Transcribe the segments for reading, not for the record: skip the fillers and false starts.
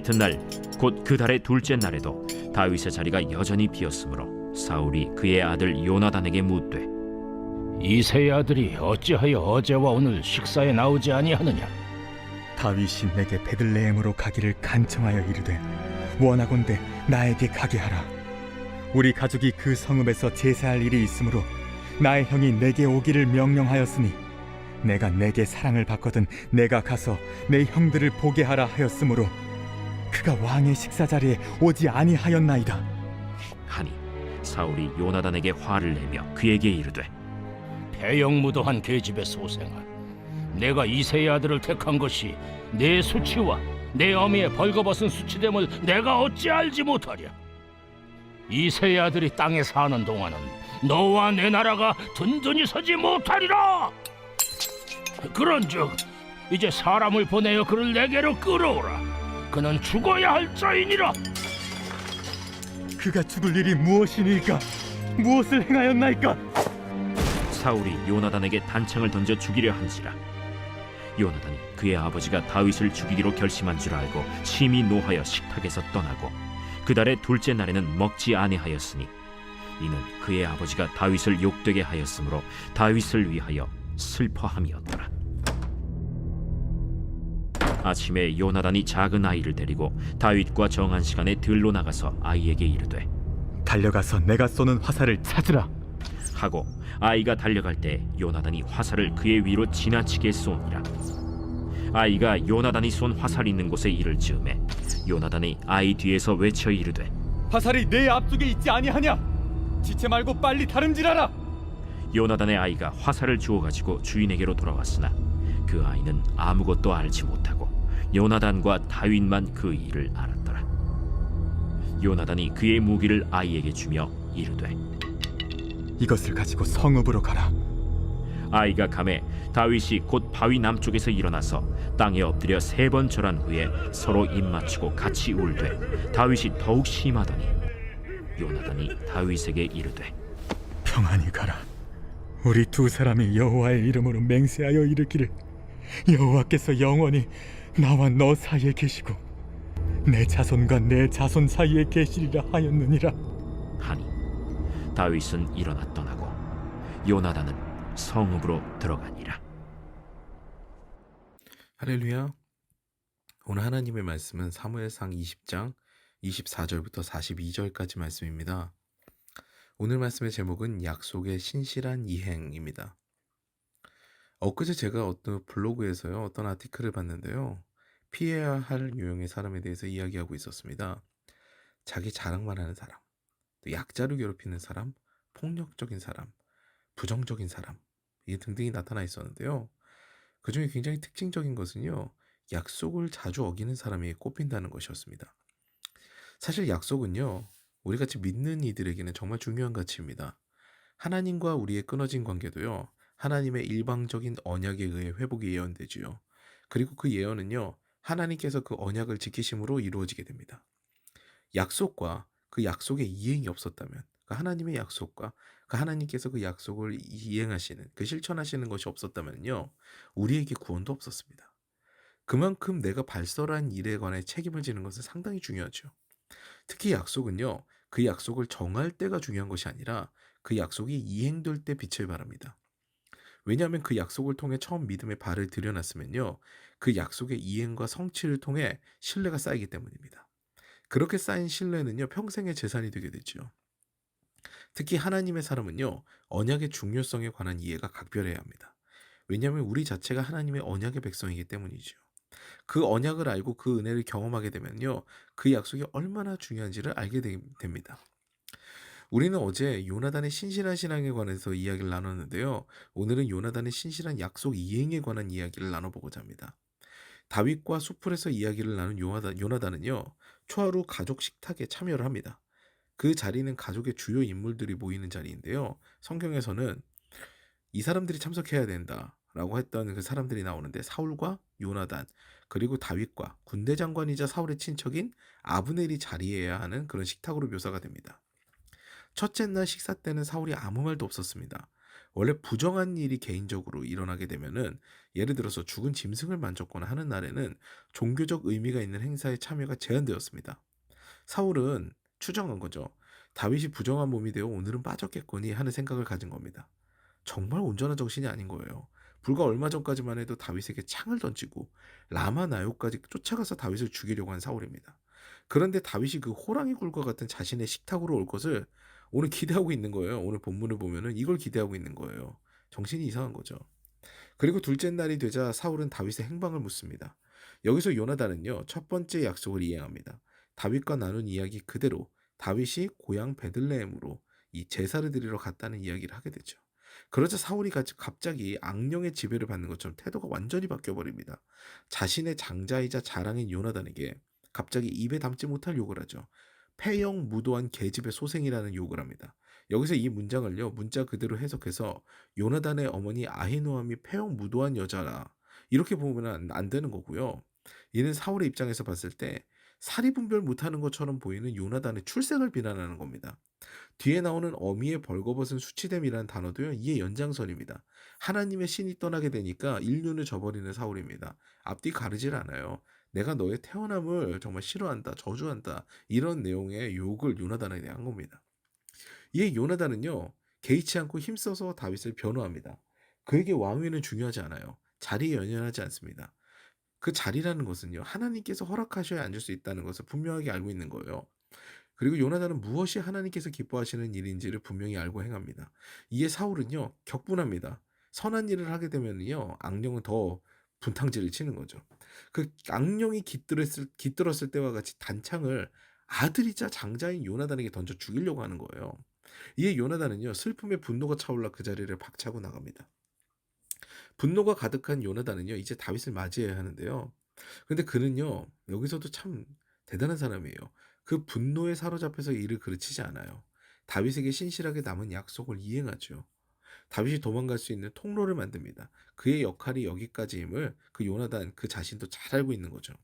이튿날 곧 그 달의 둘째 날에도 다윗의 자리가 여전히 비었으므로 사울이 그의 아들 요나단에게 묻되 이새의 아들이 어찌하여 어제와 오늘 식사에 나오지 아니하느냐? 다윗이 내게 베들레헴으로 가기를 간청하여 이르되 원하건대 나에게 가게 하라. 우리 가족이 그 성읍에서 제사할 일이 있으므로 나의 형이 내게 오기를 명령하였으니 내가 내게 사랑을 받거든 내가 가서 내 형들을 보게 하라 하였으므로 그가 왕의 식사 자리에 오지 아니하였나이다 하니 사울이 요나단에게 화를 내며 그에게 이르되 배영무도한 계집의 소생아, 내가 이새의 아들을 택한 것이 내 수치와 내 어미의 벌거벗은 수치됨을 내가 어찌 알지 못하랴? 이새의 아들이 땅에 사는 동안은 너와 내 나라가 든든히 서지 못하리라. 그런즉 이제 사람을 보내어 그를 내게로 끌어오라. 그는 죽어야 할 자이니라. 그가 죽을 일이 무엇이니까? 무엇을 행하였나이까? 사울이 요나단에게 단창을 던져 죽이려 한지라 요나단이 그의 아버지가 다윗을 죽이기로 결심한 줄 알고 심히 노하여 식탁에서 떠나고 그 달의 둘째 날에는 먹지 아니하였으니 이는 그의 아버지가 다윗을 욕되게 하였으므로 다윗을 위하여 슬퍼함이었더라. 아침에 요나단이 작은 아이를 데리고 다윗과 정한 시간에 들로 나가서 아이에게 이르되 달려가서 내가 쏘는 화살을 찾으라 하고 아이가 달려갈 때 요나단이 화살을 그의 위로 지나치게 쏘니라. 아이가 요나단이 쏜 화살 있는 곳에 이를 즈음에 요나단이 아이 뒤에서 외쳐 이르되 화살이 내 앞쪽에 있지 아니하냐? 지체 말고 빨리 다름질하라. 요나단의 아이가 화살을 주워 가지고 주인에게로 돌아왔으나 그 아이는 아무것도 알지 못하고 요나단과 다윗만 그 일을 알았더라. 요나단이 그의 무기를 아이에게 주며 이르되 이것을 가지고 성읍으로 가라. 아이가 가매 다윗이 곧 바위 남쪽에서 일어나서 땅에 엎드려 3번 절한 후에 서로 입맞추고 같이 울되 다윗이 더욱 심하더니 요나단이 다윗에게 이르되 평안히 가라. 우리 두 사람이 여호와의 이름으로 맹세하여 이르기를 여호와께서 영원히 나와 너 사이에 계시고 내 자손과 내 자손 사이에 계시리라 하였느니라 하니 다윗은 일어나 떠나고 요나단은 성읍으로 들어가니라. 할렐루야. 오늘 하나님의 말씀은 사무엘상 20장 24절부터 42절까지 말씀입니다. 오늘 말씀의 제목은 약속의 신실한 이행입니다. 엊그제 제가 어떤 블로그에서요, 어떤 아티클을 봤는데요, 피해야 할 유형의 사람에 대해서 이야기하고 있었습니다. 자기 자랑만 하는 사람, 또 약자를 괴롭히는 사람, 폭력적인 사람, 부정적인 사람, 이 등등이 나타나 있었는데요. 그 중에 굉장히 특징적인 것은요, 약속을 자주 어기는 사람이 꼽힌다는 것이었습니다. 사실 약속은요, 우리같이 믿는 이들에게는 정말 중요한 가치입니다. 하나님과 우리의 끊어진 관계도요, 하나님의 일방적인 언약에 의해 회복이 예언되지요. 그리고 그 예언은요, 하나님께서 그 언약을 지키심으로 이루어지게 됩니다. 약속과 그 약속의 이행이 없었다면, 그 하나님의 약속과 그 하나님께서 그 약속을 이행하시는, 그 실천하시는 것이 없었다면요, 우리에게 구원도 없었습니다. 그만큼 내가 발설한 일에 관해 책임을 지는 것은 상당히 중요하죠. 특히 약속은요, 그 약속을 정할 때가 중요한 것이 아니라 그 약속이 이행될 때 빛을 발합니다. 왜냐하면 그 약속을 통해 처음 믿음의 발을 들여놨으면요, 그 약속의 이행과 성취를 통해 신뢰가 쌓이기 때문입니다. 그렇게 쌓인 신뢰는요, 평생의 재산이 되게 되죠. 특히 하나님의 사람은요, 언약의 중요성에 관한 이해가 각별해야 합니다. 왜냐하면 우리 자체가 하나님의 언약의 백성이기 때문이죠. 그 언약을 알고 그 은혜를 경험하게 되면요, 그 약속이 얼마나 중요한지를 알게 됩니다. 우리는 어제 요나단의 신실한 신앙에 관해서 이야기를 나눴는데요, 오늘은 요나단의 신실한 약속 이행에 관한 이야기를 나눠보고자 합니다. 다윗과 수풀에서 이야기를 나눈 요나단은요, 초하루 가족 식탁에 참여를 합니다. 그 자리는 가족의 주요 인물들이 모이는 자리인데요, 성경에서는 이 사람들이 참석해야 된다라고 했던 그 사람들이 나오는데, 사울과 요나단, 그리고 다윗과 군대 장관이자 사울의 친척인 아브넬이 자리해야 하는 그런 식탁으로 묘사가 됩니다. 첫째 날 식사 때는 사울이 아무 말도 없었습니다. 원래 부정한 일이 개인적으로 일어나게 되면은 예를 들어서 죽은 짐승을 만졌거나 하는 날에는 종교적 의미가 있는 행사에 참여가 제한되었습니다. 사울은 추정한 거죠. 다윗이 부정한 몸이 되어 오늘은 빠졌겠거니 하는 생각을 가진 겁니다. 정말 온전한 정신이 아닌 거예요. 불과 얼마 전까지만 해도 다윗에게 창을 던지고 라마 나요까지 쫓아가서 다윗을 죽이려고 한 사울입니다. 그런데 다윗이 그 호랑이 굴과 같은 자신의 식탁으로 올 것을 오늘 기대하고 있는 거예요. 오늘 본문을 보면은 이걸 기대하고 있는 거예요. 정신이 이상한 거죠. 그리고 둘째 날이 되자 사울은 다윗의 행방을 묻습니다. 여기서 요나단은요, 첫 번째 약속을 이행합니다. 다윗과 나눈 이야기 그대로 다윗이 고향 베들레헴으로 이 제사를 드리러 갔다는 이야기를 하게 되죠. 그러자 사울이 갑자기 악령의 지배를 받는 것처럼 태도가 완전히 바뀌어 버립니다. 자신의 장자이자 자랑인 요나단에게 갑자기 입에 담지 못할 욕을 하죠. 폐영 무도한 계집의 소생이라는 욕을 합니다. 여기서 이 문장을요, 문자 그대로 해석해서 요나단의 어머니 아히노함이 폐영 무도한 여자라 이렇게 보면 안 되는 거고요. 이는 사울의 입장에서 봤을 때 사리 분별 못하는 것처럼 보이는 요나단의 출생을 비난하는 겁니다. 뒤에 나오는 어미의 벌거벗은 수치됨이라는 단어도요, 이에 연장선입니다. 하나님의 신이 떠나게 되니까 인륜을 저버리는 사울입니다. 앞뒤 가르질 않아요. 내가 너의 태어남을 정말 싫어한다, 저주한다, 이런 내용의 욕을 요나단에게 한 겁니다. 이에 요나단은요, 개의치 않고 힘써서 다윗을 변호합니다. 그에게 왕위는 중요하지 않아요. 자리에 연연하지 않습니다. 그 자리라는 것은요, 하나님께서 허락하셔야 앉을 수 있다는 것을 분명하게 알고 있는 거예요. 그리고 요나단은 무엇이 하나님께서 기뻐하시는 일인지를 분명히 알고 행합니다. 이에 사울은요, 격분합니다. 선한 일을 하게 되면요, 악령은 더 분탕질을 치는 거죠. 그 악령이 깃들었을 때와 같이 단창을 아들이자 장자인 요나단에게 던져 죽이려고 하는 거예요. 이에 요나단은요, 슬픔에 분노가 차올라 그 자리를 박차고 나갑니다. 분노가 가득한 요나단은요, 이제 다윗을 맞이해야 하는데요. 근데 그는요, 여기서도 참 대단한 사람이에요. 그 분노에 사로잡혀서 일을 그르치지 않아요. 다윗에게 신실하게 남은 약속을 이행하죠. 다윗이 도망갈 수 있는 통로를 만듭니다. 그의 역할이 여기까지임을 그 요나단 그 자신도 잘 알고 있는 거죠.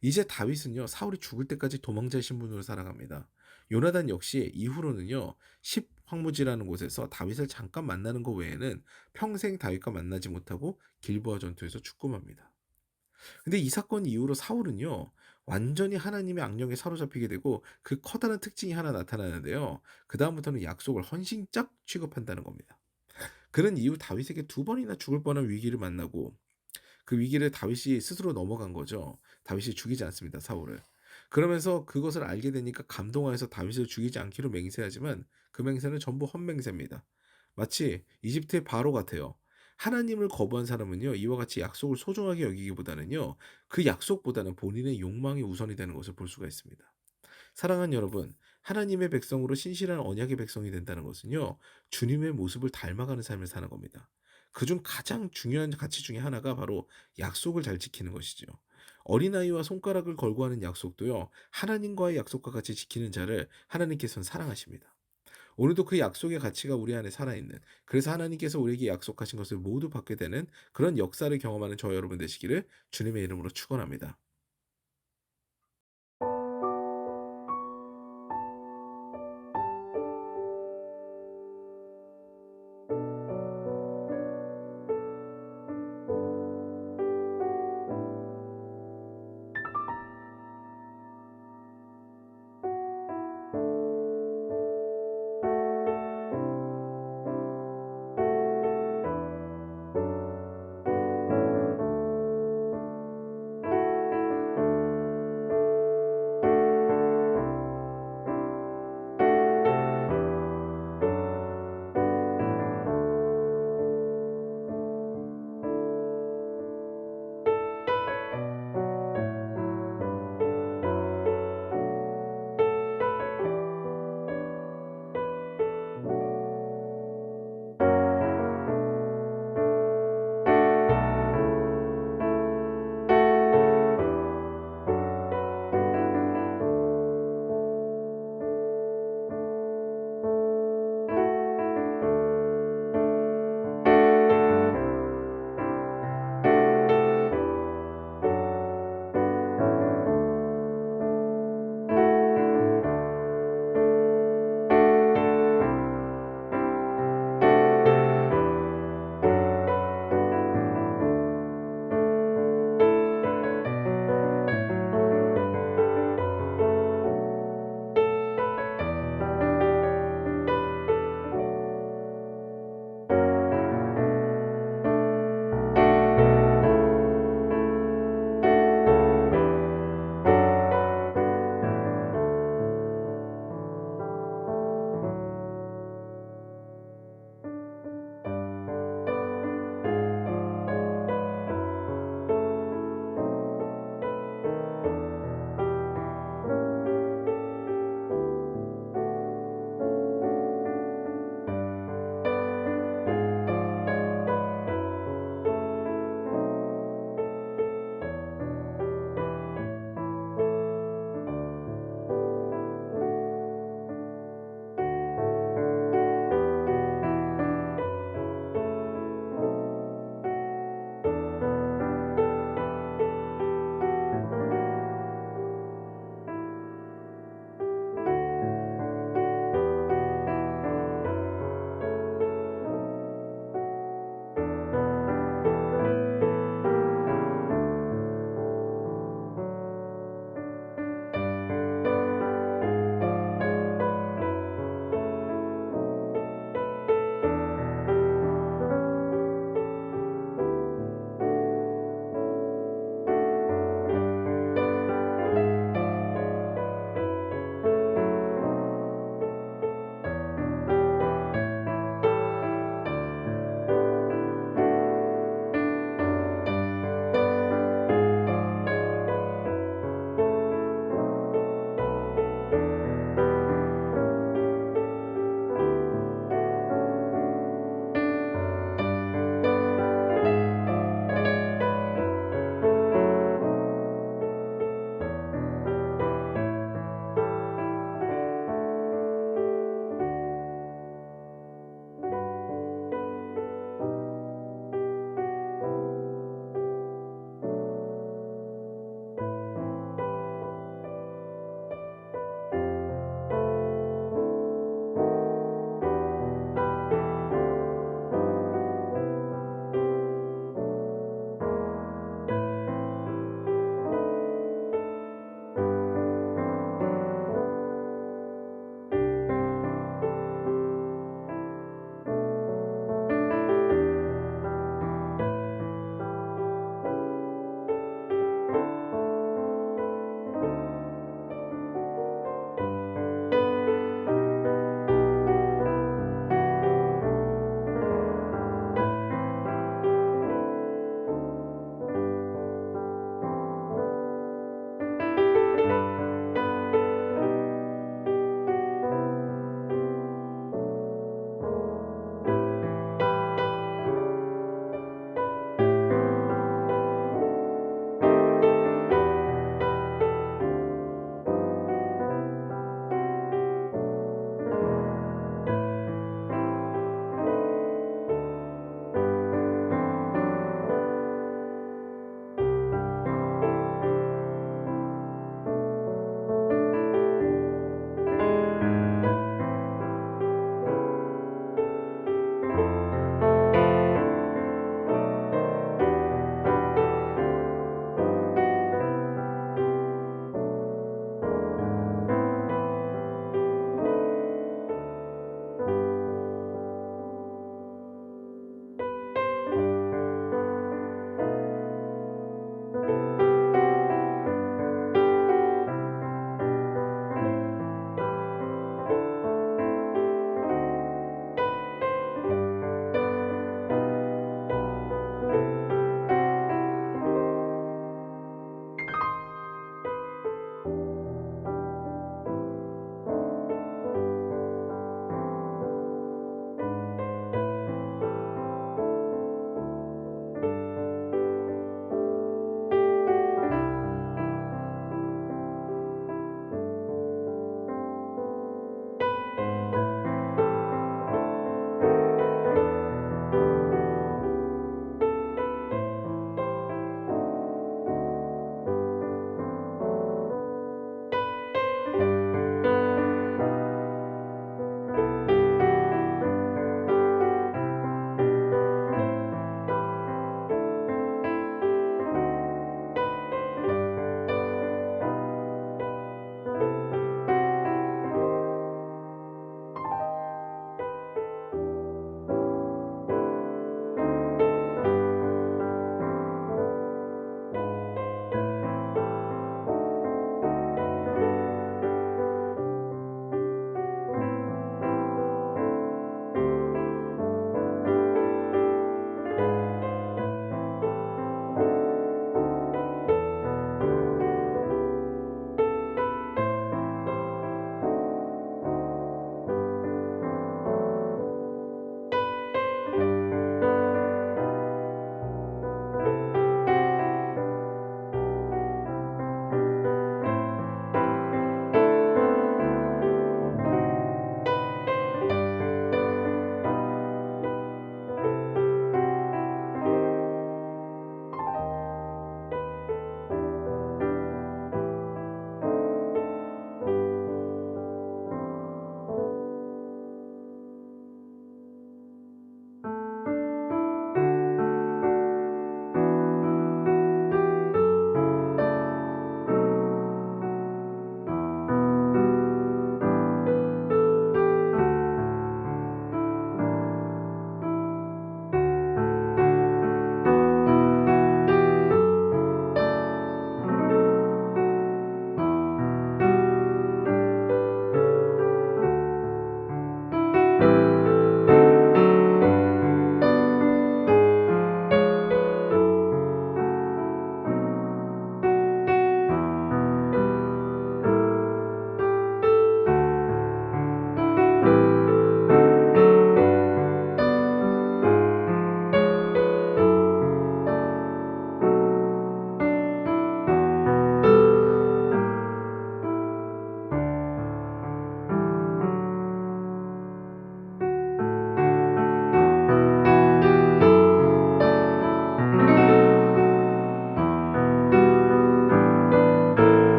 이제 다윗은요, 사울이 죽을 때까지 도망자 신분으로 살아갑니다. 요나단 역시 이후로는요, 10황무지라는 곳에서 다윗을 잠깐 만나는 것 외에는 평생 다윗과 만나지 못하고 길보아 전투에서 죽음합니다. 근데 이 사건 이후로 사울은요, 완전히 하나님의 악령에 사로잡히게 되고 그 커다란 특징이 하나 나타나는데요. 그다음부터는 약속을 헌신짝 취급한다는 겁니다. 그는 이후 다윗에게 두 번이나 죽을 뻔한 위기를 만나고 그 위기를 다윗이 스스로 넘어간 거죠. 다윗이 죽이지 않습니다, 사울을. 그러면서 그것을 알게 되니까 감동하여서 다윗을 죽이지 않기로 맹세하지만 그 맹세는 전부 헛맹세입니다. 마치 이집트의 바로 같아요. 하나님을 거부한 사람은요, 이와 같이 약속을 소중하게 여기기보다는요, 그 약속보다는 본인의 욕망이 우선이 되는 것을 볼 수가 있습니다. 사랑하는 여러분, 하나님의 백성으로 신실한 언약의 백성이 된다는 것은요, 주님의 모습을 닮아가는 삶을 사는 겁니다. 그중 가장 중요한 가치 중에 하나가 바로 약속을 잘 지키는 것이죠. 어린아이와 손가락을 걸고 하는 약속도요, 하나님과의 약속과 같이 지키는 자를 하나님께서는 사랑하십니다. 오늘도 그 약속의 가치가 우리 안에 살아있는, 그래서 하나님께서 우리에게 약속하신 것을 모두 받게 되는 그런 역사를 경험하는 저 여러분 되시기를 주님의 이름으로 축원합니다.